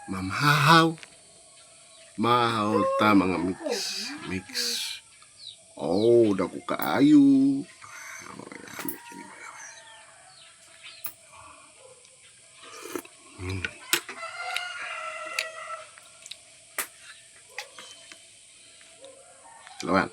Mamhahaw. Mahaw ta mga mix. Oh, dako kaayo. Lawan.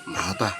Mata.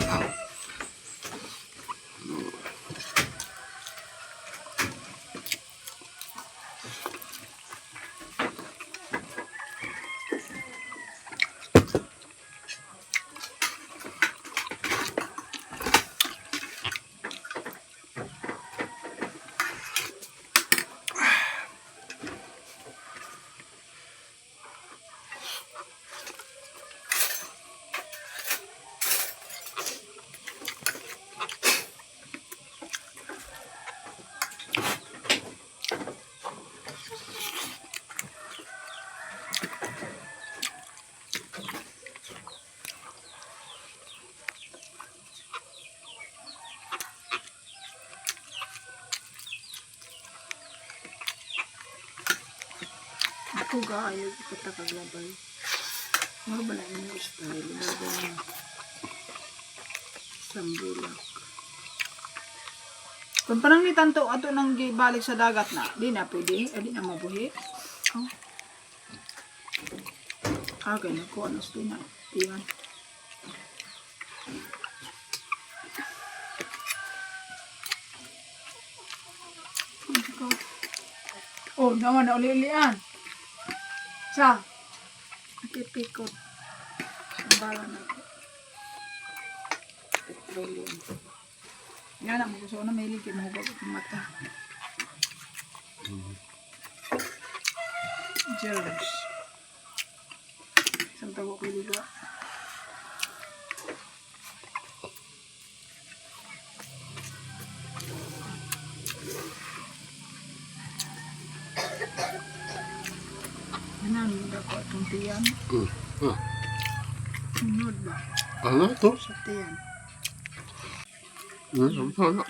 Ako gaayo kita kaglabay. Ano ba na yung style? Bago na sambulak. Kung parang ni tanto ato nang balik sa dagat na, di na pwede, di na mabuhi. Oh. Okay na ko, ano sa na, iyan. Oh, naman na uli-ulian. Sa pipikot. Bala na. Petroleum. Yan ang gusto ko na may ligid. Mahubag ang mata. Gels. Isang tago ko liga. Ano daw itong tiyan? Sunod ba? Ano to? Sa tiyan. Ano? Ano?